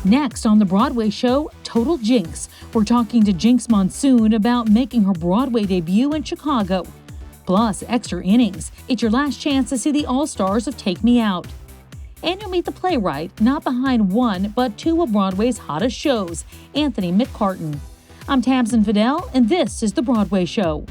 Next on the Broadway show, Total Jinx. We're talking to Jinkx Monsoon about making her Broadway debut in Chicago. Plus, extra innings. It's your last chance to see the all-stars of Take Me Out. And you'll meet the playwright, not behind one, but two of Broadway's hottest shows, Anthony McCarten. I'm Tamsen Fadal, and this is the Broadway Show.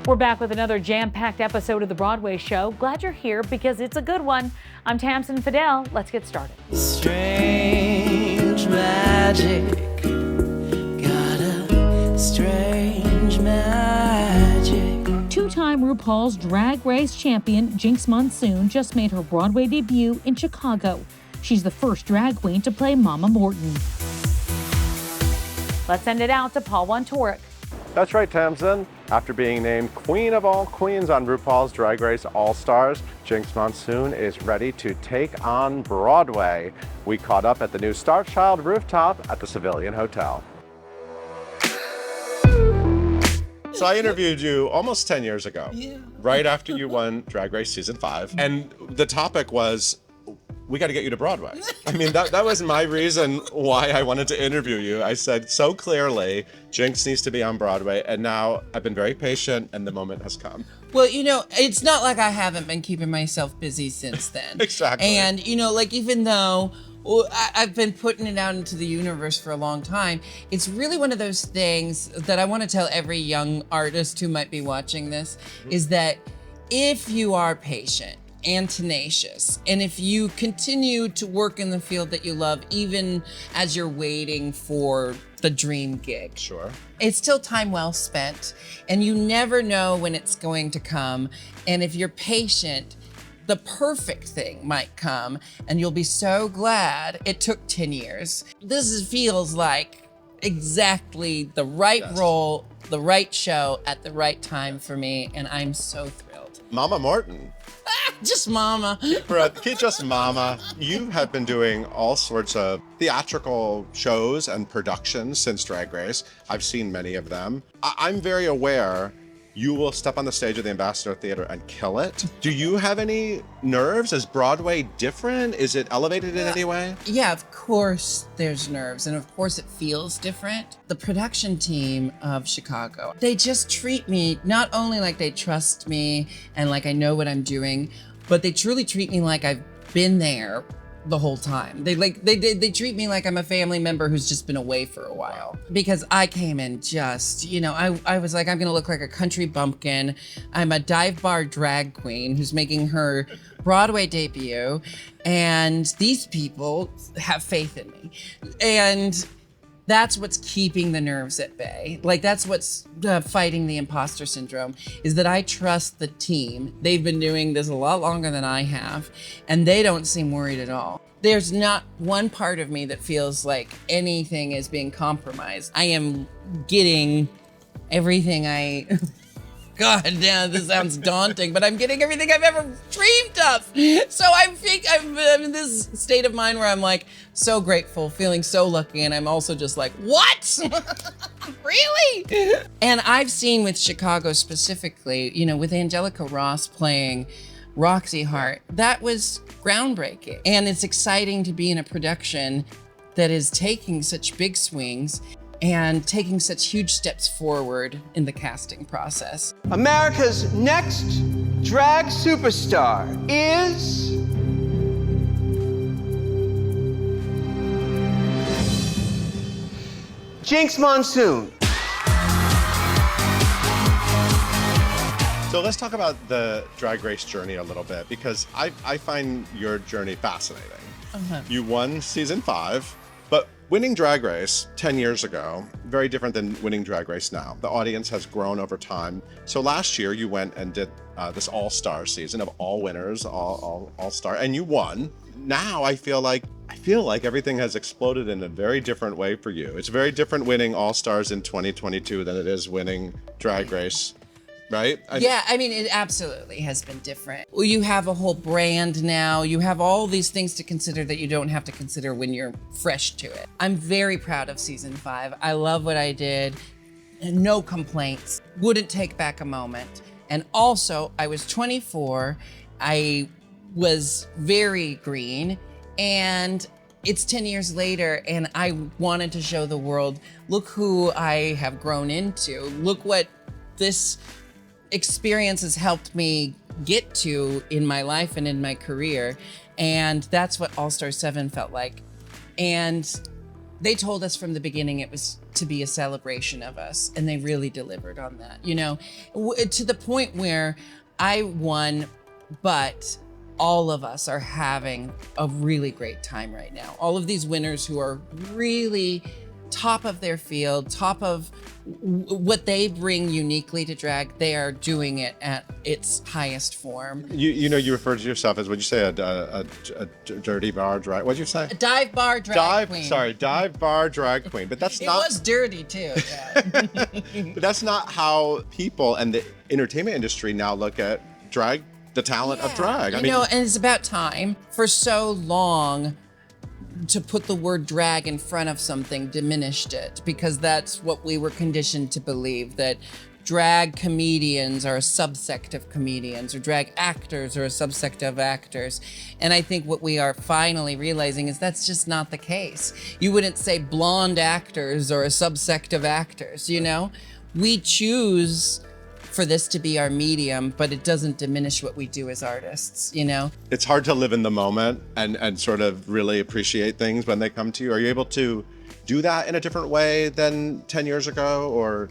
We're back with another jam-packed episode of the Broadway Show. Glad you're here because it's a good one. I'm Tamsen Fadal. Let's get started. Strange magic, got a strange magic. Two-time RuPaul's Drag Race champion Jinkx Monsoon just made her Broadway debut in Chicago. She's the first drag queen to play Mama Morton. Let's send it out to Paul Wontorek. That's right, Tamsen. After being named Queen of All Queens on RuPaul's Drag Race All-Stars, Jinkx Monsoon is ready to take on Broadway. We caught up at the new Starchild Rooftop at the Civilian Hotel. So I interviewed you almost 10 years ago, right after you won Drag Race Season 5. And the topic was, we got to get you to Broadway. I mean, that was my reason why I wanted to interview you. I said so clearly, Jinx needs to be on Broadway. And now I've been very patient and the moment has come. Well, you know, it's not like I haven't been keeping myself busy since then. Exactly. And, you know, like even though I've been putting it out into the universe for a long time, it's really one of those things that I want to tell every young artist who might be watching this, is that if you are patient and tenacious, and if you continue to work in the field that you love, even as you're waiting for the dream gig, Sure. it's still time well spent, and you never know when it's going to come. And if you're patient, the perfect thing might come, and you'll be so glad it took 10 years. Feels like exactly the right role, the right show at the right time for me, and I'm so thrilled. Mama Morton. Just Mama. Just Mama. You have been doing all sorts of theatrical shows and productions since Drag Race. I've seen many of them. I'm very aware you will step on the stage of the Ambassador Theater and kill it. Do you have any nerves? Is Broadway different? Is it elevated in any way? Yeah, of course there's nerves, and of course it feels different. The production team of Chicago, they just treat me not only like they trust me and like I know what I'm doing, but they truly treat me like I've been there the whole time. They treat me like I'm a family member who's just been away for a while. Because I came in just, you know, I was like, I'm gonna look like a country bumpkin. I'm a dive bar drag queen who's making her Broadway debut, and these people have faith in me. And that's what's keeping the nerves at bay. Like that's what's fighting the imposter syndrome, is that I trust the team. They've been doing this a lot longer than I have, and they don't seem worried at all. There's not one part of me that feels like anything is being compromised. I am getting everything God damn, this sounds daunting, but I'm getting everything I've ever dreamed of. So I think I'm in this state of mind where I'm like so grateful, feeling so lucky, and I'm also just like, what? Really? And I've seen with Chicago specifically, you know, with Angelica Ross playing Roxy Hart, that was groundbreaking. And it's exciting to be in a production that is taking such big swings and taking such huge steps forward in the casting process. America's next drag superstar is Jinkx Monsoon. So let's talk about the Drag Race journey a little bit, because I find your journey fascinating. You won Season 5, but winning Drag Race 10 years ago, very different than winning Drag Race now. The audience has grown over time. So last year you went and did this all-star season of all winners, all-star, and you won. Now I feel like everything has exploded in a very different way for you. It's very different winning All-Stars in 2022 than it is winning Drag Race, right? Yeah, I mean, it absolutely has been different. Well, you have a whole brand now. You have all these things to consider that you don't have to consider when you're fresh to it. I'm very proud of Season 5. I love what I did. No complaints. Wouldn't take back a moment. And also, I was 24. I was very green. And it's 10 years later, and I wanted to show the world, look who I have grown into. Look what this experience has helped me get to in my life and in my career. And that's what All Star 7 felt like. And they told us from the beginning it was to be a celebration of us, and they really delivered on that, you know, to the point where I won, but all of us are having a really great time right now. All of these winners who are really top of their field, top of what they bring uniquely to drag, they are doing it at its highest form. You know, you refer to yourself as, what'd you say, a dirty bar drag, what'd you say? A dive bar drag queen. Dive bar drag queen, but that's not. It was dirty too, yeah. But that's not how people and the entertainment industry now look at drag, the talent of drag. You know, and it's about time. For so long, to put the word drag in front of something diminished it, because that's what we were conditioned to believe, that drag comedians are a subsect of comedians, or drag actors are a subsect of actors. And I think what we are finally realizing is that's just not the case. You wouldn't say blonde actors are a subsect of actors, you know? We choose for this to be our medium, but it doesn't diminish what we do as artists, you know? It's hard to live in the moment and sort of really appreciate things when they come to you. Are you able to do that in a different way than 10 years ago, or?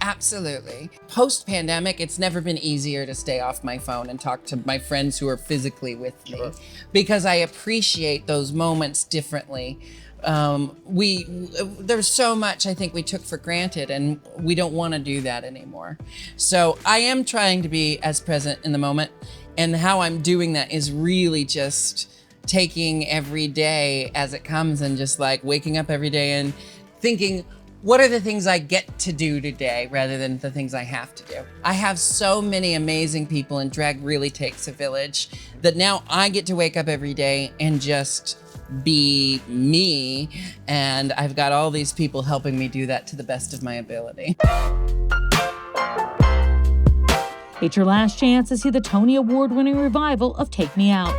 Absolutely. Post-pandemic, it's never been easier to stay off my phone and talk to my friends who are physically with me, because I appreciate those moments differently. There's so much I think we took for granted, and we don't want to do that anymore. So I am trying to be as present in the moment, and how I'm doing that is really just taking every day as it comes, and just like waking up every day and thinking, what are the things I get to do today rather than the things I have to do? I have so many amazing people, and drag really takes a village, that now I get to wake up every day and just be me, and I've got all these people helping me do that to the best of my ability. It's your last chance to see the Tony Award-winning revival of Take Me Out.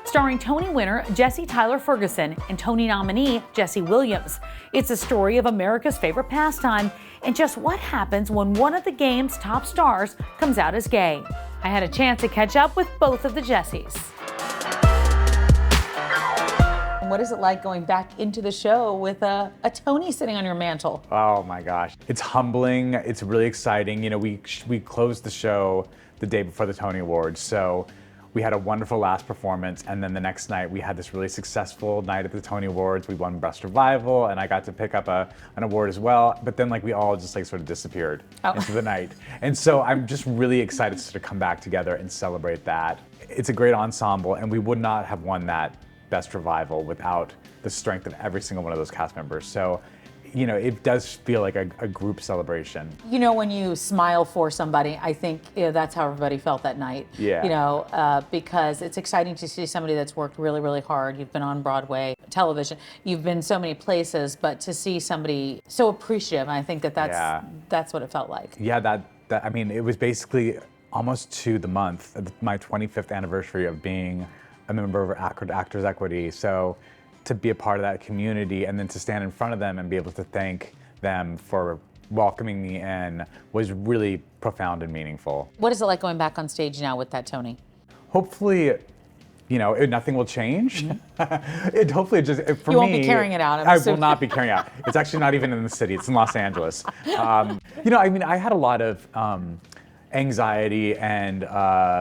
Starring Tony winner Jesse Tyler Ferguson and Tony nominee Jesse Williams. It's a story of America's favorite pastime and just what happens when one of the game's top stars comes out as gay. I had a chance to catch up with both of the Jessies. What is it like going back into the show with a Tony sitting on your mantle? Oh my gosh. It's humbling. It's really exciting. You know, we closed the show the day before the Tony Awards, so we had a wonderful last performance, and then the next night we had this really successful night at the Tony Awards. We won Best Revival, and I got to pick up an award as well, but then like we all just like sort of disappeared into the night. And so I'm just really excited to sort of come back together and celebrate that. It's a great ensemble, and we would not have won that Best Revival without the strength of every single one of those cast members. So, you know, it does feel like a group celebration. You know, when you smile for somebody, I think that's how everybody felt that night. Yeah. You know, because it's exciting to see somebody that's worked really, really hard. You've been on Broadway, television, you've been so many places, but to see somebody so appreciative, I think that's what it felt like. Yeah, that I mean, it was basically almost to the month, my 25th anniversary of being a member of Actors Equity. So to be a part of that community and then to stand in front of them and be able to thank them for welcoming me in was really profound and meaningful. What is it like going back on stage now with that Tony? Hopefully, you know, nothing will change. Mm-hmm. Hopefully just, for me. You won't be carrying it out. I will not be carrying it out. It's actually not even in the city, it's in Los Angeles. You know, I mean, I had a lot of anxiety and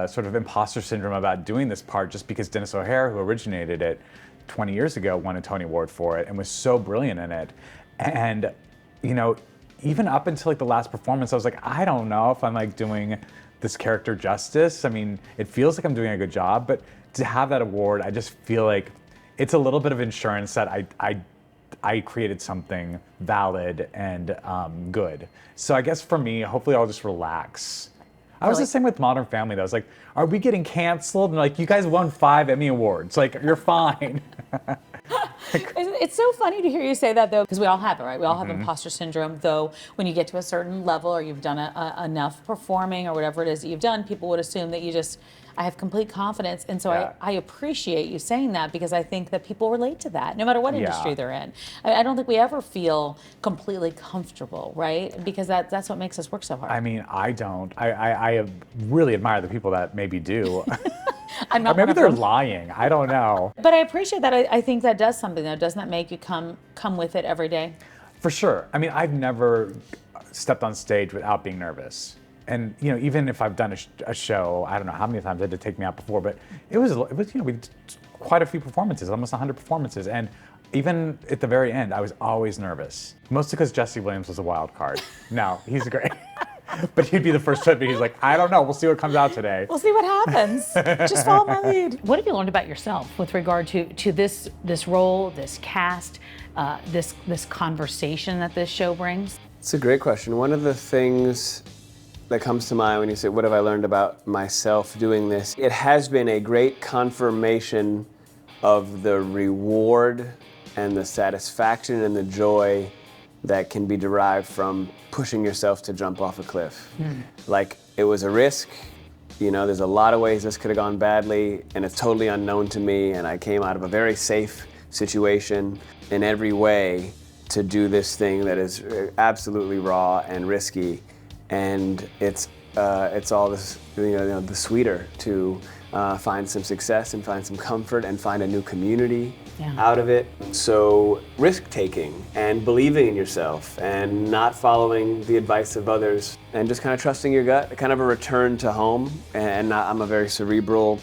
sort of imposter syndrome about doing this part, just because Dennis O'Hare, who originated it 20 years ago, won a Tony Award for it and was so brilliant in it. And, you know, even up until like the last performance, I was like, I don't know if I'm like doing this character justice. I mean, it feels like I'm doing a good job, but to have that award, I just feel like it's a little bit of insurance that I created something valid and good. So I guess for me, hopefully I'll just relax. I was the same with Modern Family though. I was like, are we getting canceled? And like, you guys won 5 Emmy Awards. Like, you're fine. It's so funny to hear you say that though, because we all have it, right? We all have imposter syndrome, though when you get to a certain level or you've done enough performing or whatever it is that you've done, people would assume that you just I have complete confidence. And so Yeah. I appreciate you saying that, because I think that people relate to that, no matter what industry Yeah. they're in. I don't think we ever feel completely comfortable, right? Because that's what makes us work so hard. I mean, I don't. I really admire the people that maybe do. I'm not Or maybe one of they're them. lying. I don't know. But I appreciate that. I think that does something, though. Doesn't that make you come with it every day? For sure. I mean, I've never stepped on stage without being nervous. And you know, even if I've done a show, I don't know how many times they had to take me out before, but it was you know, we did quite a few performances, almost 100 performances, and even at the very end, I was always nervous. Mostly because Jesse Williams was a wild card. No, he's great. But he'd be the first to admit, he's like, I don't know, we'll see what comes out today. We'll see what happens. Just follow my lead. What have you learned about yourself with regard to this role, this cast, this conversation that this show brings? It's a great question. One of the things that comes to mind when you say, what have I learned about myself doing this? It has been a great confirmation of the reward and the satisfaction and the joy that can be derived from pushing yourself to jump off a cliff. Like, it was a risk. You know, there's a lot of ways this could have gone badly, and it's totally unknown to me, and I came out of a very safe situation in every way to do this thing that is absolutely raw and risky. And it's all this, the sweeter to find some success and find some comfort and find a new community out of it. So risk-taking and believing in yourself and not following the advice of others and just kind of trusting your gut, kind of a return to home. And I'm a very cerebral,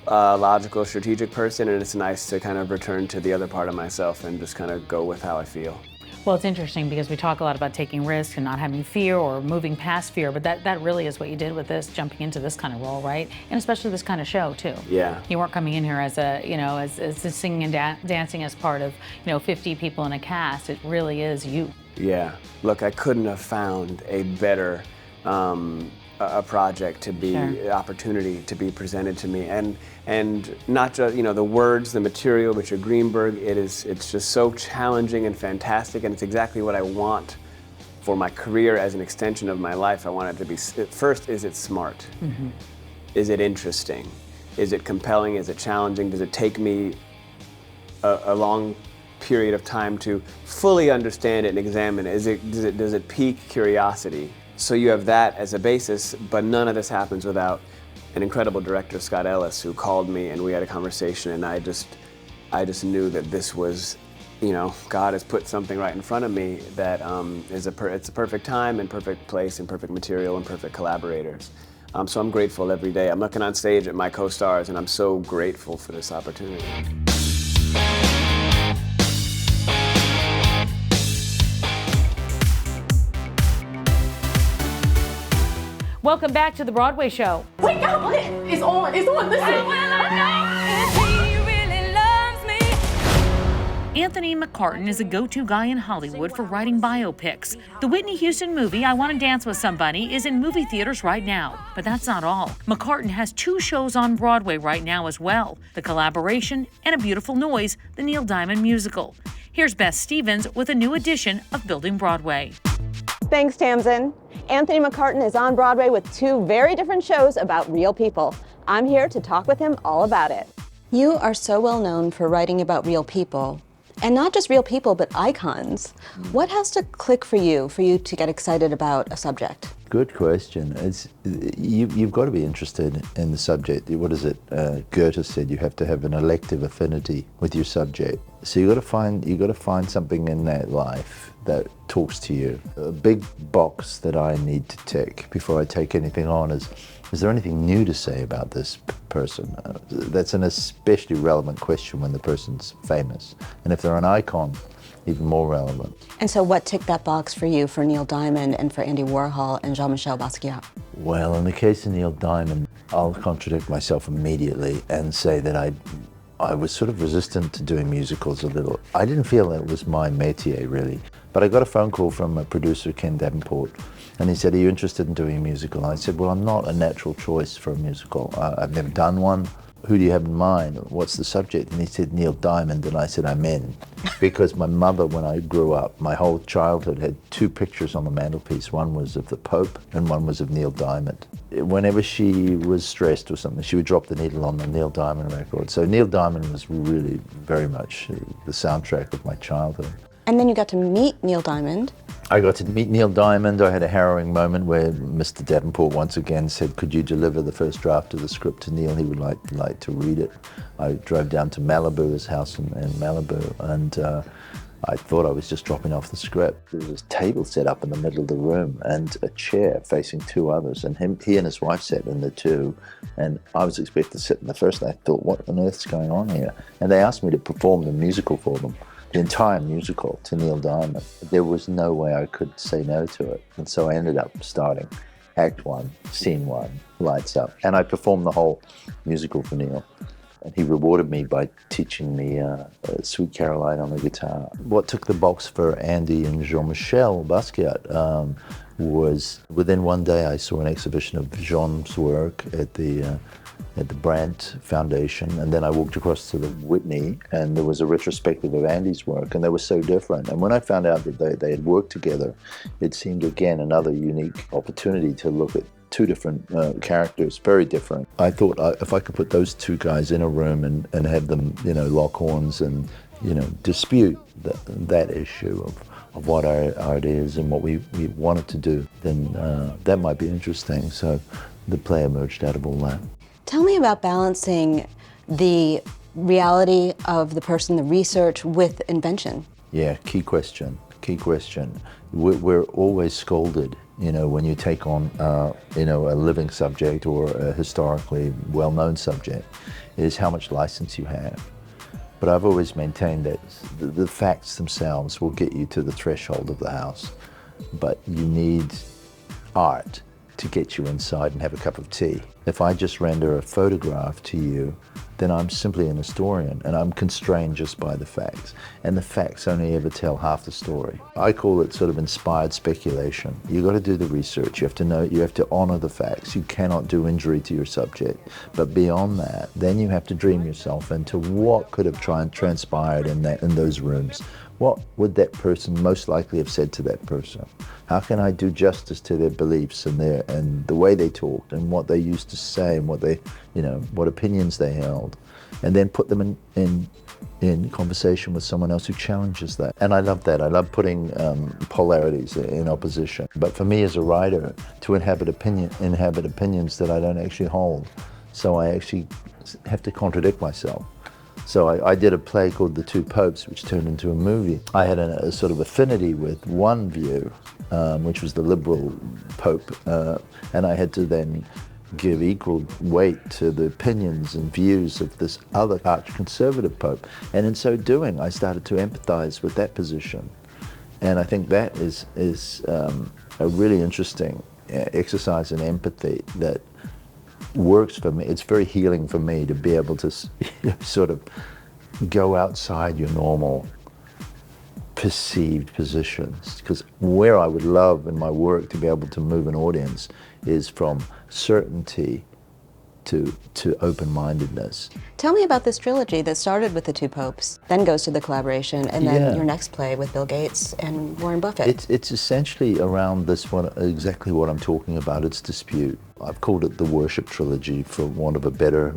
logical, strategic person, and it's nice to kind of return to the other part of myself and just kind of go with how I feel. Well, it's interesting because we talk a lot about taking risks and not having fear or moving past fear, but that really is what you did with this, jumping into this kind of role, right? And especially this kind of show too. Yeah. You weren't coming in here as as singing and dancing as part of 50 people in a cast. It really is you. Yeah. Look, I couldn't have found a better a project to be, opportunity to be presented to me, and not just the words, the material, Richard Greenberg. It's just so challenging and fantastic, and it's exactly what I want for my career as an extension of my life. I want it to be, first, is it smart? Mm-hmm. Is it interesting? Is it compelling? Is it challenging? Does it take me a long period of time to fully understand it and examine it? Does it pique curiosity? So you have that as a basis, but none of this happens without an incredible director, Scott Ellis, who called me and we had a conversation, and I just knew that this was, God has put something right in front of me that it's a perfect time and perfect place and perfect material and perfect collaborators. So I'm grateful every day. I'm looking on stage at my co-stars, and I'm so grateful for this opportunity. Welcome back to the Broadway Show. Wake up! It's on. It's on. Listen. Anthony McCarten is a go-to guy in Hollywood for writing biopics. The Whitney Houston movie, I Want to Dance with Somebody, is in movie theaters right now. But that's not all. McCarten has 2 shows on Broadway right now as well. The Collaboration and A Beautiful Noise, the Neil Diamond musical. Here's Beth Stevens with a new edition of Building Broadway. Thanks, Tamsen. Anthony McCarten is on Broadway with 2 very different shows about real people. I'm here to talk with him all about it. You are so well known for writing about real people. And not just real people, but icons. What has to click for you to get excited about a subject? Good question. You've got to be interested in the subject. What is it? Goethe said you have to have an elective affinity with your subject. So you got to find something in that life that talks to you. A big box that I need to tick before I take anything on is there anything new to say about this person? That's an especially relevant question when the person's famous. And if they're an icon, even more relevant. And so what ticked that box for you for Neil Diamond and for Andy Warhol and Jean-Michel Basquiat? Well, in the case of Neil Diamond, I'll contradict myself immediately and say that I was sort of resistant to doing musicals a little. I didn't feel it was my métier, really. But I got a phone call from a producer, Ken Davenport, and he said, "Are you interested in doing a musical?" And I said, "Well, I'm not a natural choice for a musical. I've never done one. who do you have in mind? What's the subject? And he said, Neil Diamond. And I said, I'm in. Because my mother, when I grew up, my whole childhood had two pictures on the mantelpiece. One was of the Pope and one was of Neil Diamond. Whenever she was stressed or something, she would drop the needle on the Neil Diamond record. So Neil Diamond was really very much the soundtrack of my childhood. And then you got to meet Neil Diamond. I got to meet Neil Diamond. I had a harrowing moment where Mr. Davenport once again said, could you deliver the first draft of the script to Neil? He would like to read it. I drove down to Malibu, his house in Malibu, and I thought I was just dropping off the script. There was this table set up in the middle of the room and a chair facing two others, and he and his wife sat in the two, and I was expected to sit in the first, and I thought, what on earth's going on here? And they asked me to perform the musical for them. The entire musical to Neil Diamond. There was no way I could say no to it. And so I ended up starting Act 1, Scene 1, Lights Up. And I performed the whole musical for Neil. And he rewarded me by teaching me Sweet Caroline on the guitar. What took the box for Andy and Jean-Michel Basquiat was within one day I saw an exhibition of Jean's work at the Brandt Foundation, and then I walked across to the Whitney and there was a retrospective of Andy's work, and they were so different. And when I found out that they had worked together, it seemed again another unique opportunity to look at two different characters, very different. I thought if I could put those two guys in a room and have them, lock horns and, dispute that issue of what our art is and what we wanted to do, then that might be interesting. So the play emerged out of all that. Tell me about balancing the reality of the person, the research, with invention. Yeah, key question. We're always scolded, when you take on, a living subject or a historically well-known subject, is how much license you have. But I've always maintained that the facts themselves will get you to the threshold of the house, but you need art to get you inside and have a cup of tea. If I just render a photograph to you, then I'm simply an historian and I'm constrained just by the facts. And the facts only ever tell half the story. I call it sort of inspired speculation. You got to do the research. You have to know, you have to honor the facts. You cannot do injury to your subject. But beyond that, then you have to dream yourself into what could have transpired in those rooms. What would that person most likely have said to that person? How can I do justice to their beliefs and the way they talked and what they used to say and what they, what opinions they held, and then put them in conversation with someone else who challenges that. And I love that. I love putting polarities in opposition. But for me as a writer, to inhabit opinions that I don't actually hold, so I actually have to contradict myself. So I did a play called The Two Popes, which turned into a movie. I had a sort of affinity with one view, which was the liberal pope, and I had to then give equal weight to the opinions and views of this other arch-conservative pope. And in so doing, I started to empathize with that position. And I think that is a really interesting exercise in empathy that works for me. It's very healing for me to be able to sort of go outside your normal perceived positions, because where I would love in my work to be able to move an audience is from certainty to open-mindedness. Tell me about this trilogy that started with The Two Popes, then goes to the collaboration, and then your next play with Bill Gates and Warren Buffett. It's essentially around this one, exactly what I'm talking about. It's dispute. I've called it the worship trilogy for want of a better,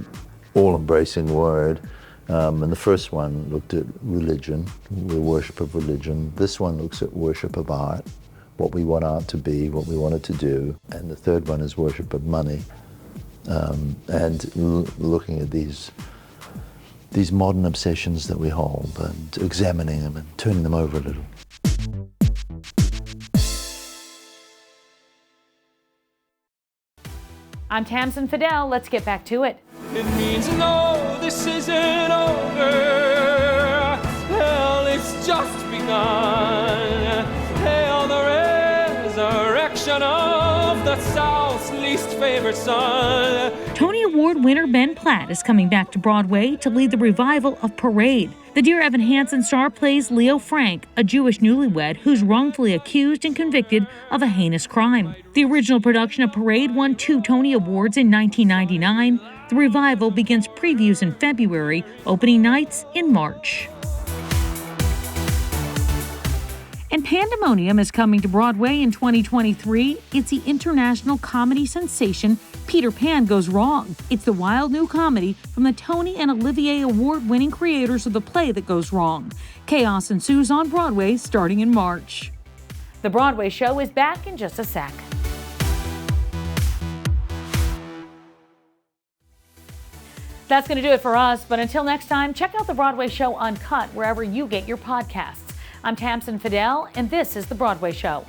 all-embracing word. And the first one looked at religion, the worship of religion. This one looks at worship of art, what we want art to be, what we want it to do. And the third one is worship of money. And looking at these modern obsessions that we hold and examining them and turning them over a little. I'm Tamsen Fadal. Let's get back to it. It means no, this isn't over. Hell, it's just begun. Hail the resurrection of the South's least favored son. Tony Award winner Ben Platt is coming back to Broadway to lead the revival of Parade. The Dear Evan Hansen star plays Leo Frank, a Jewish newlywed who's wrongfully accused and convicted of a heinous crime. The original production of Parade won 2 Tony Awards in 1999. The revival begins previews in February, opening nights in March. And Pandemonium is coming to Broadway in 2023. It's the international comedy sensation Peter Pan Goes Wrong. It's the wild new comedy from the Tony and Olivier Award-winning creators of the play that goes wrong. Chaos ensues on Broadway starting in March. The Broadway Show is back in just a sec. That's going to do it for us, but until next time, check out The Broadway Show Uncut wherever you get your podcasts. I'm Tamsen Fadal, and this is The Broadway Show.